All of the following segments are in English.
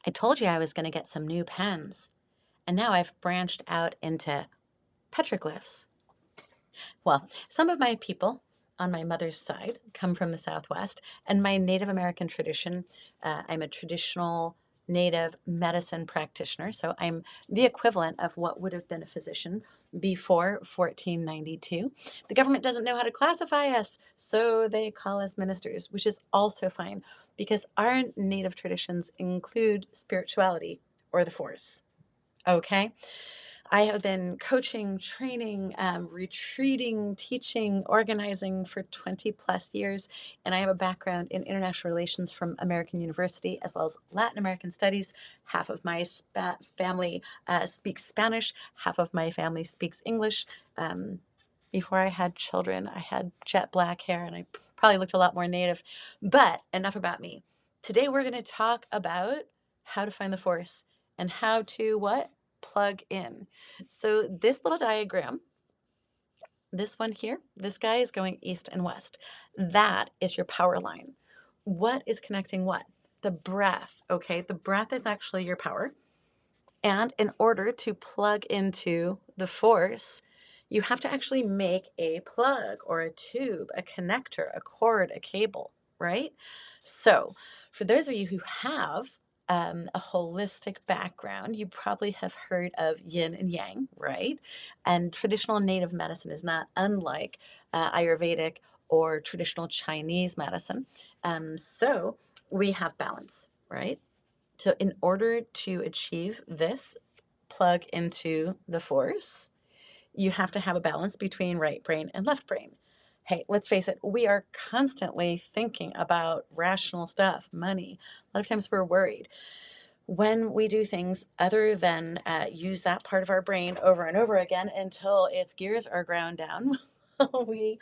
I told you I was going to get some new pens, and now I've branched out into petroglyphs. Well, some of my people on my mother's side come from the Southwest, and my Native American tradition, I'm a traditional Native medicine practitioner, so I'm the equivalent of what would have been a physician before 1492. The government doesn't know how to classify us, so they call us ministers, which is also fine because our Native traditions include spirituality or the Force. Okay. I have been coaching, training, retreating, teaching, organizing for 20 plus years, and I have a background in international relations from American University as well as Latin American studies. Half of my family speaks Spanish, half of my family speaks English. Um, Before I had children, I had jet black hair and I probably looked a lot more native. But enough about me. Today we're going to talk about how to find the force and how to what? Plug in. So this little diagram, this one here, this guy is going east and west. That is your power line. What is connecting what? The breath, okay? The breath is actually your power. And in order to plug into the force, you have to actually make a plug or a tube, a connector, a cord, a cable, right? So, for those of you who have a holistic background, you probably have heard of yin and yang, right? And traditional native medicine is not unlike Ayurvedic or traditional Chinese medicine. So, we have balance, right? So, in order to achieve this plug into the force, you have to have a balance between right brain and left brain. Hey, let's face it, we are constantly thinking about rational stuff, money. A lot of times we're worried. When we do things other than use that part of our brain over and over again until its gears are ground down, we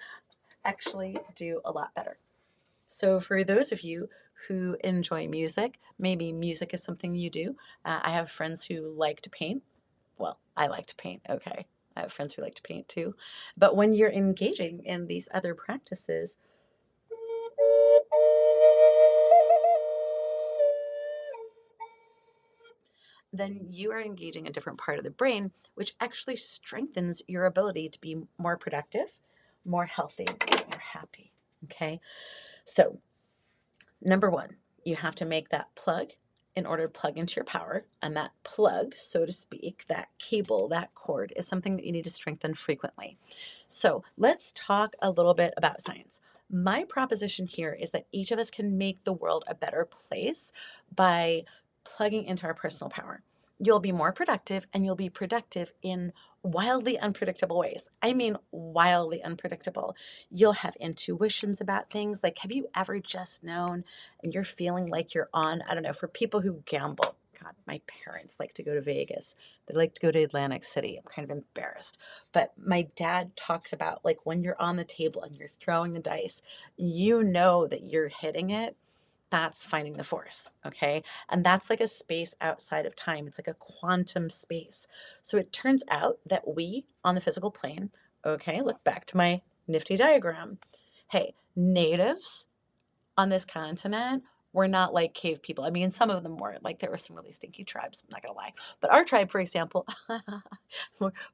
actually do a lot better. So, for those of you who enjoy music, maybe music is something you do. I have friends who like to paint. Well, I like to paint, okay. I have friends who like to paint too. But when you're engaging in these other practices, then you are engaging a different part of the brain, which actually strengthens your ability to be more productive, more healthy, more happy. Okay. So, number one, you have to make that plug in order to plug into your power. And that plug, so to speak, that cable, that cord is something that you need to strengthen frequently. So let's talk a little bit about science. My proposition here is that each of us can make the world a better place by plugging into our personal power. You'll be more productive and you'll be productive in wildly unpredictable ways. I mean, wildly unpredictable. You'll have intuitions about things. Like, have you ever just known and you're feeling like you're on, I don't know, for people who gamble? God, my parents like to go to Vegas. They like to go to Atlantic City. I'm kind of embarrassed. But my dad talks about like when you're on the table and you're throwing the dice, you know that you're hitting it. That's finding the force, okay? And that's like a space outside of time. It's like a quantum space. So it turns out that we on the physical plane, okay, look back to my nifty diagram. Hey, natives on this continent were not like cave people. I mean, some of them were. Like, there were some really stinky tribes, I'm not gonna lie. But our tribe, for example,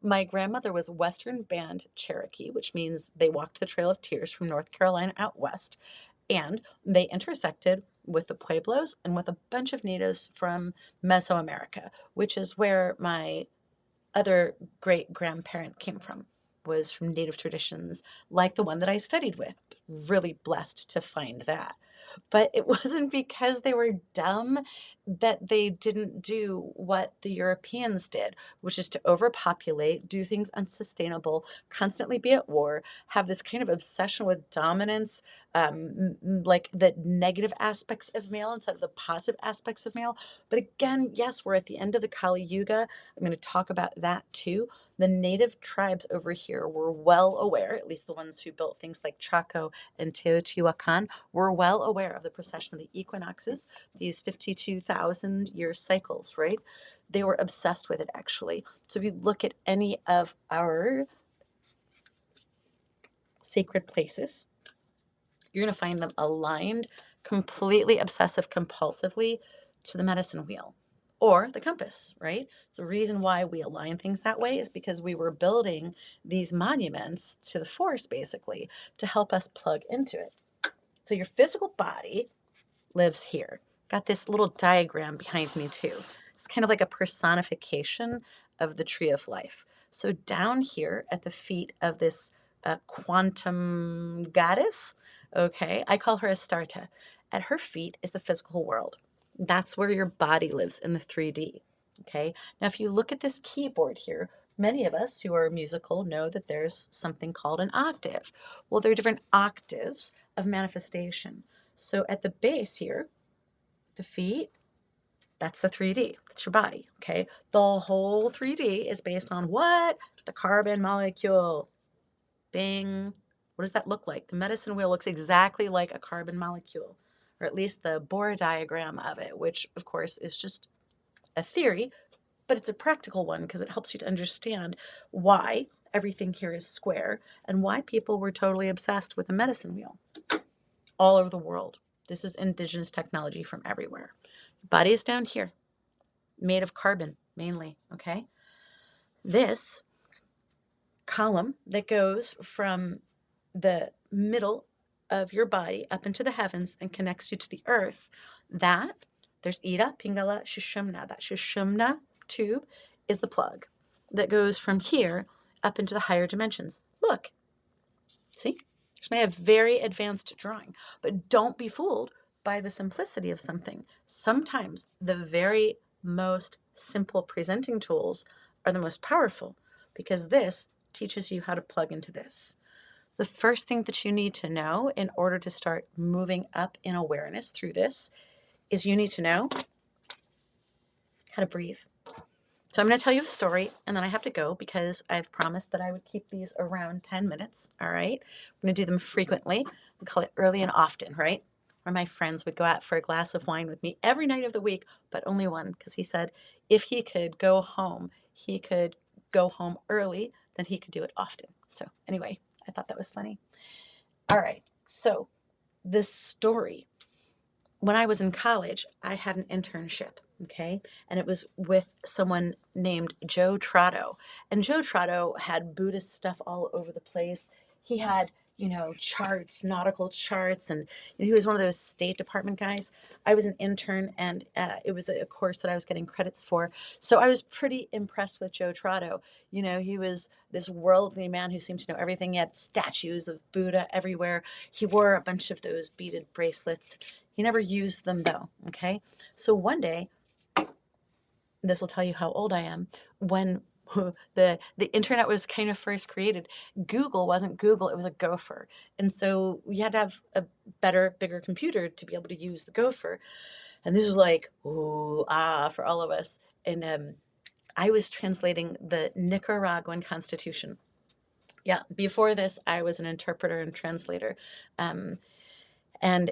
my grandmother was Western Band Cherokee, which means they walked the Trail of Tears from North Carolina out west. And they intersected with the Pueblos and with a bunch of natives from Mesoamerica, which is where my other great grandparent came from, was from native traditions like the one that I studied with. Really blessed to find that. But it wasn't because they were dumb that they didn't do what the Europeans did, which is to overpopulate, do things unsustainable, constantly be at war, have this kind of obsession with dominance, like the negative aspects of male instead of the positive aspects of male. But again, yes, we're at the end of the Kali Yuga. I'm going to talk about that too. The native tribes over here were well aware, at least the ones who built things like Chaco and Teotihuacan, were well aware of the precession of the equinoxes, these 52,000-year cycles, right? They were obsessed with it, actually. So if you look at any of our sacred places, you're going to find them aligned completely obsessive compulsively to the medicine wheel or the compass, right? The reason why we align things that way is because we were building these monuments to the force, basically, to help us plug into it. So your physical body lives here. Got this little diagram behind me too. It's kind of like a personification of the tree of life. So down here at the feet of this quantum goddess, okay, I call her Astarte. At her feet is the physical world. That's where your body lives in the 3D. Okay. Now, if you look at this keyboard here, many of us who are musical know that there's something called an octave. Well, there are different octaves of manifestation. So at the base here, the feet, that's the 3D. That's your body, okay? The whole 3D is based on what? The carbon molecule. Bing. What does that look like? The medicine wheel looks exactly like a carbon molecule, or at least the Bohr diagram of it, which of course is just a theory, but it's a practical one because it helps you to understand why everything here is square and why people were totally obsessed with a medicine wheel all over the world. This is indigenous technology from everywhere. Body is down here, made of carbon mainly, okay? This column that goes from the middle of your body up into the heavens and connects you to the earth, that there's Ida, Pingala, Shushumna. That Shushumna tube is the plug that goes from here up into the higher dimensions. Look, see? This may have very advanced drawing, but don't be fooled by the simplicity of something. Sometimes the very most simple presenting tools are the most powerful because this teaches you how to plug into this. The first thing that you need to know in order to start moving up in awareness through this is you need to know how to breathe. So I'm going to tell you a story and then I have to go because I've promised that I would keep these around 10 minutes. All right. I'm going to do them frequently. We call it early and often, right? One of my friends would go out for a glass of wine with me every night of the week, but only one because he said if he could go home early, then he could do it often. So anyway, I thought that was funny. All right. So this story, when I was in college, I had an internship, okay? And it was with someone named Joe Trotto. And Joe Trotto had Buddhist stuff all over the place. He had, charts, nautical charts, and he was one of those State Department guys. I was an intern, and it was a course that I was getting credits for. So I was pretty impressed with Joe Trotto. He was this worldly man who seemed to know everything. He had statues of Buddha everywhere. He wore a bunch of those beaded bracelets. He never used them though, okay? So one day, this will tell you how old I am, when the internet was kind of first created, Google wasn't Google, it was a Gopher. And so we had to have a better, bigger computer to be able to use the Gopher. And this was like, ooh, for all of us. And I was translating the Nicaraguan Constitution. Yeah, before this, I was an interpreter and translator. Um, and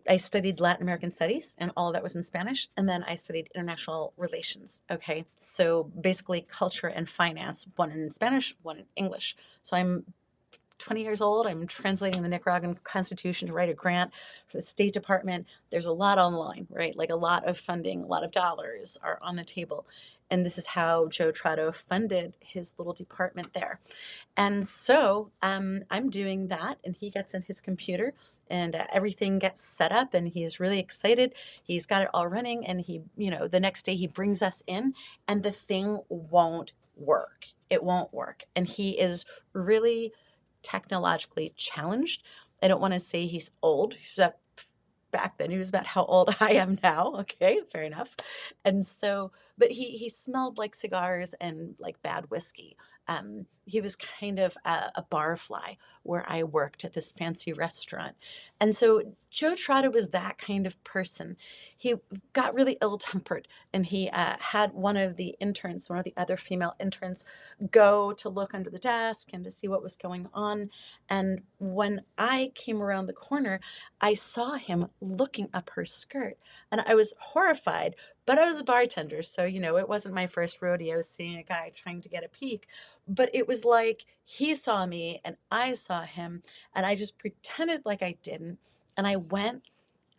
I studied Latin American studies, and all of that was in Spanish. And then I studied international relations. Okay. So basically, culture and finance, one in Spanish, one in English. So I'm 20 years old. I'm translating the Nicaraguan Constitution to write a grant for the State Department. There's a lot online, right? Like a lot of funding, a lot of dollars are on the table. And this is how Joe Trotto funded his little department there. And so I'm doing that, and he gets in his computer, and everything gets set up, and he's really excited. He's got it all running, and the next day he brings us in, and the thing won't work. It won't work. And he is really technologically challenged. I don't want to say he's old. Back then he was about how old I am now. Okay, fair enough. And so, but he smelled like cigars and like bad whiskey. He was kind of a barfly where I worked at this fancy restaurant. And so Joe Trotta was that kind of person. He got really ill-tempered, and he had one of the interns, one of the other female interns, go to look under the desk and to see what was going on. And when I came around the corner, I saw him looking up her skirt, and I was horrified, but I was a bartender, so it wasn't my first rodeo seeing a guy trying to get a peek. But it was like he saw me and I saw him, and I just pretended like I didn't. And I went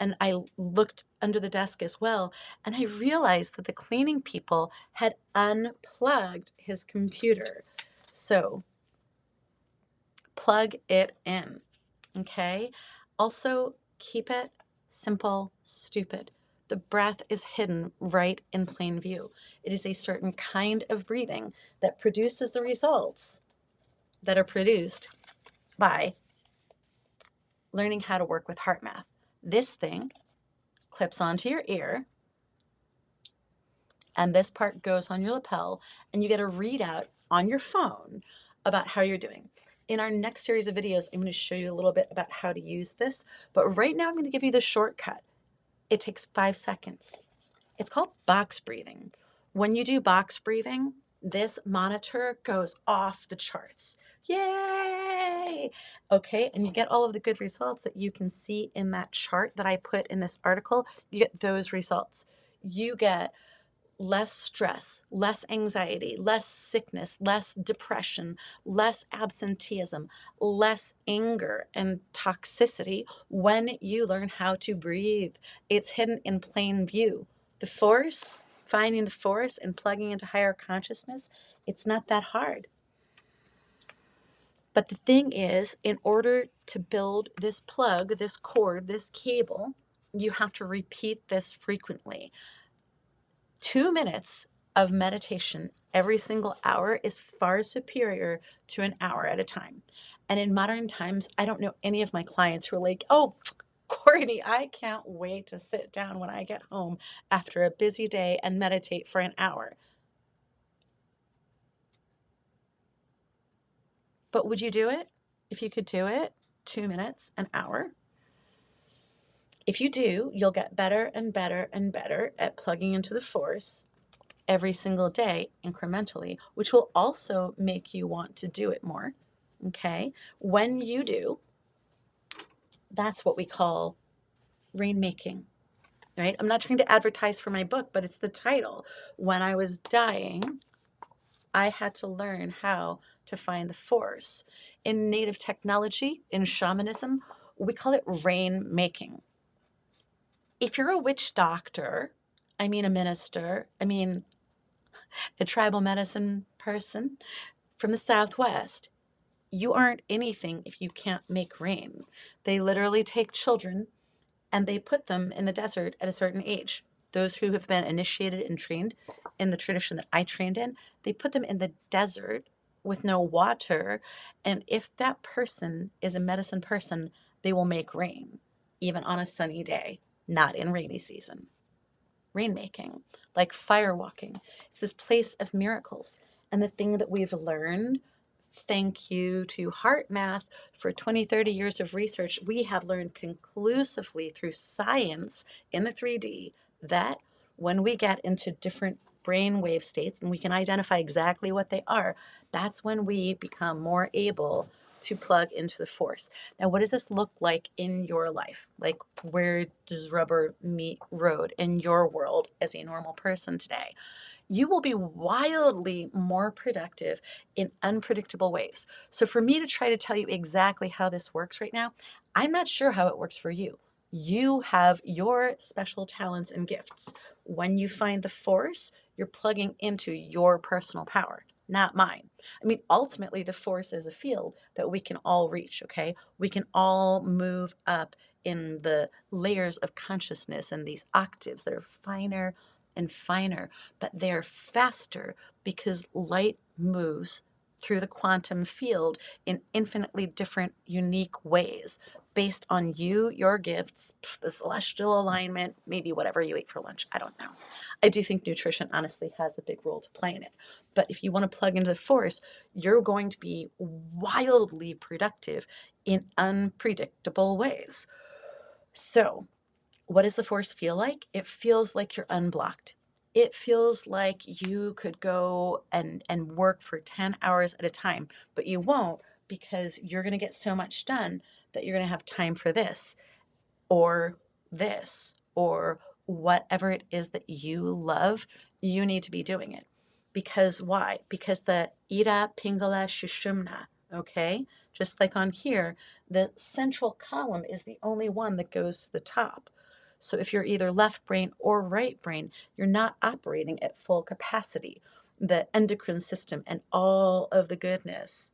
and I looked under the desk as well, and I realized that the cleaning people had unplugged his computer. So plug it in, okay? Also, keep it simple, stupid. The breath is hidden right in plain view. It is a certain kind of breathing that produces the results that are produced by learning how to work with HeartMath. This thing clips onto your ear, and this part goes on your lapel, and you get a readout on your phone about how you're doing. In our next series of videos, I'm going to show you a little bit about how to use this, but right now I'm going to give you the shortcut. It takes 5 seconds. It's called box breathing. When you do box breathing, this monitor goes off the charts. Yay! Okay, and you get all of the good results that you can see in that chart that I put in this article. You get those results. You get less stress, less anxiety, less sickness, less depression, less absenteeism, less anger and toxicity when you learn how to breathe. It's hidden in plain view. The force, finding the force and plugging into higher consciousness, it's not that hard. But the thing is, in order to build this plug, this cord, this cable, you have to repeat this frequently. 2 minutes of meditation every single hour is far superior to an hour at a time. And in modern times, I don't know any of my clients who are like, oh, Courtney, I can't wait to sit down when I get home after a busy day and meditate for an hour. But would you do it? If you could do it, 2 minutes, an hour? If you do, you'll get better and better and better at plugging into the force every single day incrementally, which will also make you want to do it more. Okay. When you do, that's what we call rainmaking, right? I'm not trying to advertise for my book, but it's the title. When I was dying, I had to learn how to find the force. In native technology, in shamanism, we call it rainmaking. If you're a witch doctor, I mean a minister, I mean a tribal medicine person from the Southwest, you aren't anything if you can't make rain. They literally take children and they put them in the desert at a certain age. Those who have been initiated and trained in the tradition that I trained in, they put them in the desert with no water. And if that person is a medicine person, they will make rain, even on a sunny day, not in rainy season. Rainmaking, like fire walking. It's this place of miracles. And the thing that we've learned, thank you to HeartMath for 20, 30 years of research, we have learned conclusively through science in the 3D that when we get into different brainwave states and we can identify exactly what they are, that's when we become more able to plug into the force. Now, what does this look like in your life? Like, where does rubber meet road in your world as a normal person today? You will be wildly more productive in unpredictable ways. So, for me to try to tell you exactly how this works right now, I'm not sure how it works for you. You have your special talents and gifts. When you find the force, you're plugging into your personal power, not mine. I mean, ultimately, the force is a field that we can all reach, okay? We can all move up in the layers of consciousness and these octaves that are finer and finer, but they're faster because light moves through the quantum field in infinitely different, unique ways based on you, your gifts, the celestial alignment, maybe whatever you ate for lunch. I don't know. I do think nutrition honestly has a big role to play in it. But if you want to plug into the force, you're going to be wildly productive in unpredictable ways. So, what does the force feel like? It feels like you're unblocked. It feels like you could go and work for 10 hours at a time, but you won't because you're going to get so much done that you're going to have time for this or whatever it is that you love. You need to be doing it. Because why? Because the Ida Pingala Shushumna, okay? Just like on here, the central column is the only one that goes to the top. So if you're either left brain or right brain, you're not operating at full capacity. The endocrine system and all of the goodness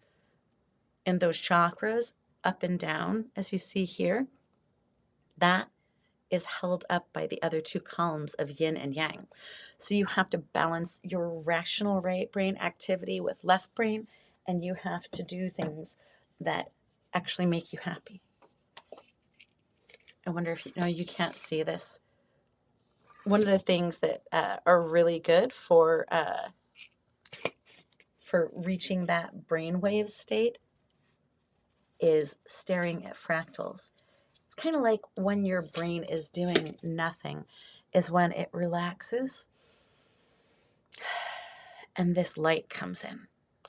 in those chakras up and down, as you see here, that is held up by the other two columns of yin and yang. So you have to balance your rational right brain activity with left brain, and you have to do things that actually make you happy. I wonder if you know, you can't see this. One of the things that are really good for reaching that brainwave state is staring at fractals. It's kind of like when your brain is doing nothing, is when it relaxes and this light comes in.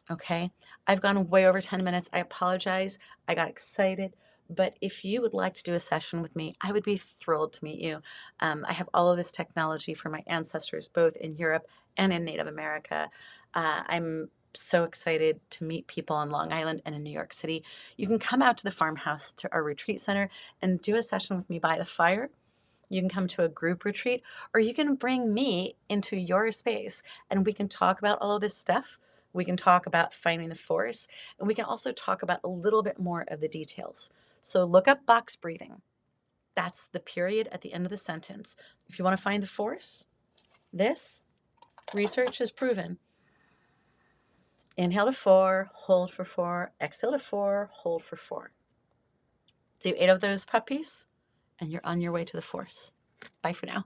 Okay, I've gone way over 10 minutes. I apologize. I got excited. But if you would like to do a session with me, I would be thrilled to meet you. I have all of this technology from my ancestors, both in Europe and in Native America. I'm so excited to meet people on Long Island and in New York City. You can come out to the farmhouse, to our retreat center, and do a session with me by the fire. You can come to a group retreat, or you can bring me into your space and we can talk about all of this stuff. We can talk about finding the force, and we can also talk about a little bit more of the details. So look up box breathing. That's the period at the end of the sentence. If you want to find the force, this research has proven. Inhale to 4, hold for 4, exhale to 4, hold for 4. Do 8 of those puppies, and you're on your way to the force. Bye for now.